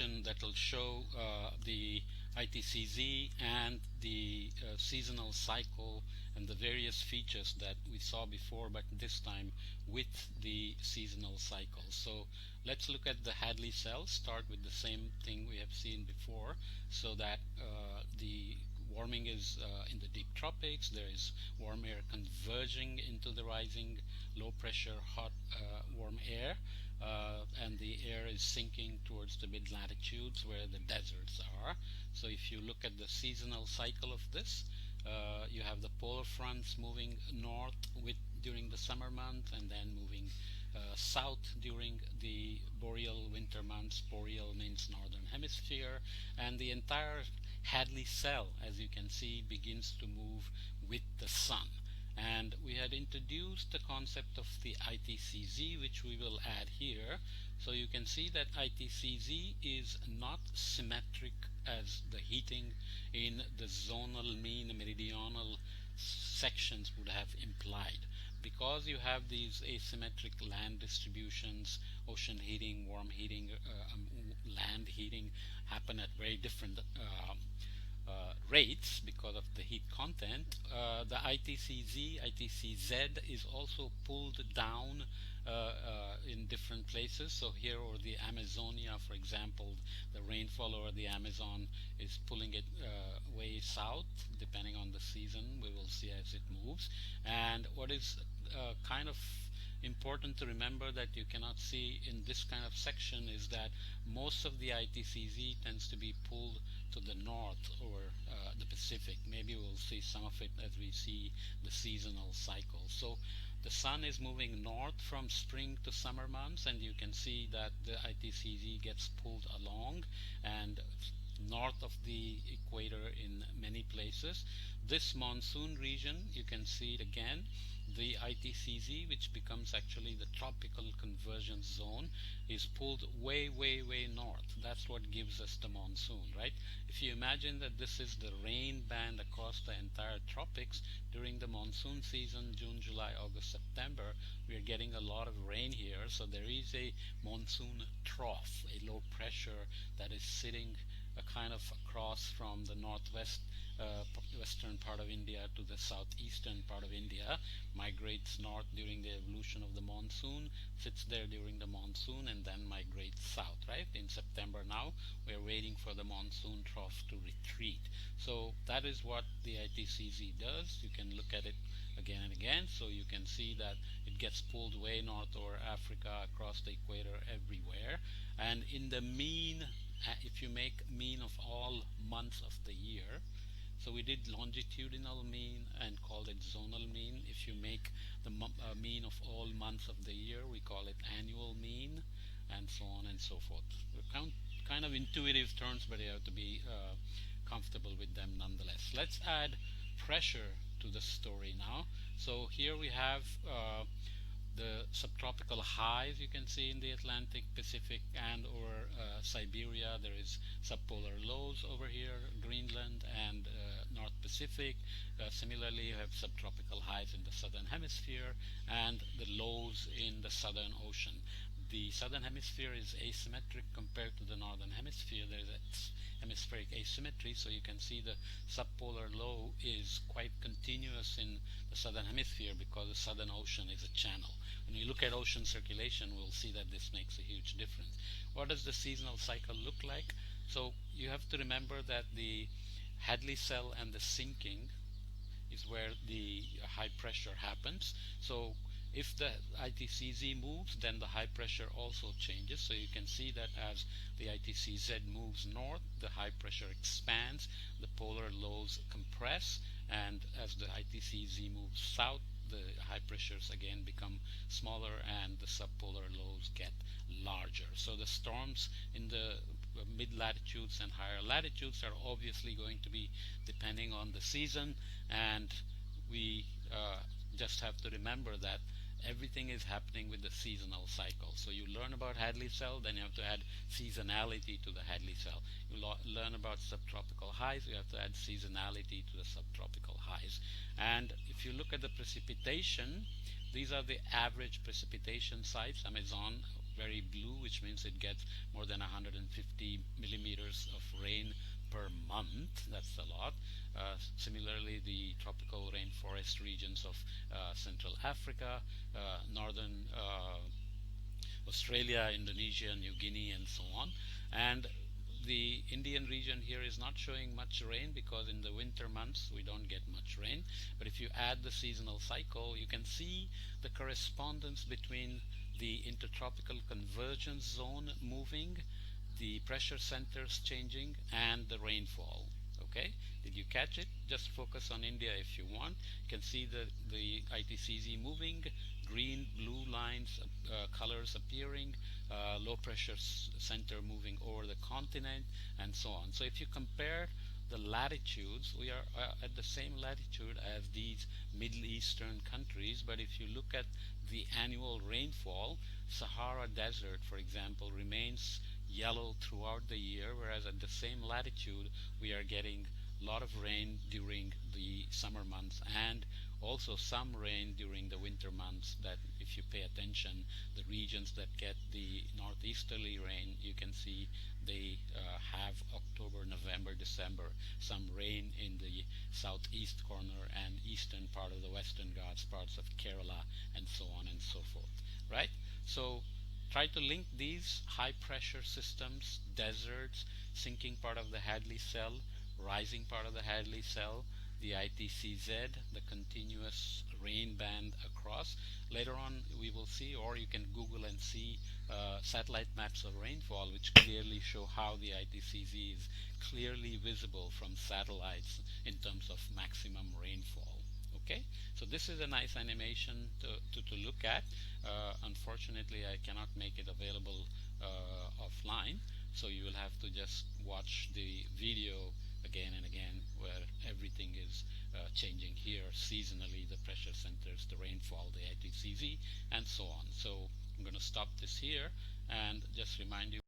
distribution that will show the ITCZ and the seasonal cycle and the various features that we saw before, but this time with the seasonal cycle. So let's look at the Hadley cell. Start with the same thing we have seen before, so that the warming is in the deep tropics. There is warm air converging into the rising low pressure hot warm air, and the air is sinking towards the mid latitudes where the deserts are. So if you look at the seasonal cycle of this, you have the polar fronts moving north during the summer months, and then moving south during the boreal winter months. Boreal means northern hemisphere, and the entire Hadley cell, as you can see, begins to move with the sun. And we had introduced the concept of the ITCZ, which we will add here. So you can see that ITCZ is not symmetric as the heating in the zonal mean meridional sections would have implied. Because you have these asymmetric land distributions, ocean heating, warm heating, land heating happen at very different rates because of the heat content. The ITCZ is also pulled down in different places. So here over the Amazonia, for example, the rainfall over the Amazon is pulling it way south depending on the season. We will see as it moves. And what is kind of important to remember that you cannot see in this kind of section is that most of the ITCZ tends to be pulled to the north over the Pacific. Maybe we'll see some of it as we see the seasonal cycle. So the sun is moving north from spring to summer months, and you can see that the ITCZ gets pulled along and north of the equator in many places. This monsoon region, you can see it again, the ITCZ, which becomes actually the tropical convergence zone, is pulled way north. That's what gives us the monsoon, right? If you imagine that this is the rain band across the entire tropics during the monsoon season, June, July, August, September, we are getting a lot of rain here. So there is a monsoon trough, a low pressure that is sitting kind of across from the northwest western part of India to the southeastern part of India, migrates north during the evolution of the monsoon, sits there during the monsoon, and then migrates south, right? In September now, we are waiting for the monsoon trough to retreat. So that is what the ITCZ does. You can look at it again and again. So you can see that it gets pulled way north over Africa, across the equator, everywhere. And in the mean, if you make mean of all months of the year, so we did longitudinal mean and called it zonal mean. If you make the mean of all months of the year, we call it annual mean, and so on and so forth. Kind of intuitive terms, but you have to be comfortable with them nonetheless. Let's add pressure to the story now. So here we have the subtropical highs you can see in the Atlantic, Pacific, and over Siberia. There is subpolar lows over here, Greenland and North Pacific. Similarly, you have subtropical highs in the southern hemisphere and the lows in the southern ocean. The southern hemisphere is asymmetric compared to the northern hemisphere. There is a hemispheric asymmetry, so you can see the subpolar low is quite continuous in the southern hemisphere because the southern ocean is a channel. When you look at ocean circulation, we'll see that this makes a huge difference. What does the seasonal cycle look like? So you have to remember that the Hadley cell and the sinking is where the high pressure happens. So if the ITCZ moves, then the high pressure also changes. So you can see that as the ITCZ moves north, the high pressure expands, the polar lows compress, and as the ITCZ moves south, the high pressures again become smaller and the subpolar lows get larger. So the storms in the mid-latitudes and higher latitudes are obviously going to be depending on the season, and we just have to remember that everything is happening with the seasonal cycle. So you learn about Hadley cell, then you have to add seasonality to the Hadley cell. You learn about subtropical highs, you have to add seasonality to the subtropical highs. And if you look at the precipitation, these are the average precipitation sites. Amazon, very blue, which means it gets more than 150 month. That's a lot. Similarly, the tropical rainforest regions of Central Africa, northern Australia, Indonesia, New Guinea, and so on. And the Indian region here is not showing much rain because in the winter months we don't get much rain. But if you add the seasonal cycle, you can see the correspondence between the intertropical convergence zone moving, the pressure centers changing, and the rainfall. Okay, did you catch it? Just focus on India if you want. You can see the ITCZ moving, green, blue lines, colors appearing, low pressure center moving over the continent, and so on. So if you compare the latitudes, we are at the same latitude as these Middle Eastern countries, but if you look at the annual rainfall, Sahara Desert, for example, remains yellow throughout the year, whereas at the same latitude we are getting a lot of rain during the summer months and also some rain during the winter months. That if you pay attention, the regions that get the northeasterly rain, you can see they have October, November, December, some rain in the southeast corner and eastern part of the Western Ghats, parts of Kerala, and so on and so forth, right? So try to link these high pressure systems, deserts, sinking part of the Hadley cell, rising part of the Hadley cell, the ITCZ, the continuous rain band across. Later on we will see, or you can Google and see satellite maps of rainfall which clearly show how the ITCZ is clearly visible from satellites in terms of maximum rainfall. Okay, so this is a nice animation to look at. Unfortunately, I cannot make it available offline, so you will have to just watch the video again and again, where everything is changing here seasonally, the pressure centers, the rainfall, the ITCZ, and so on. So I'm going to stop this here and just remind you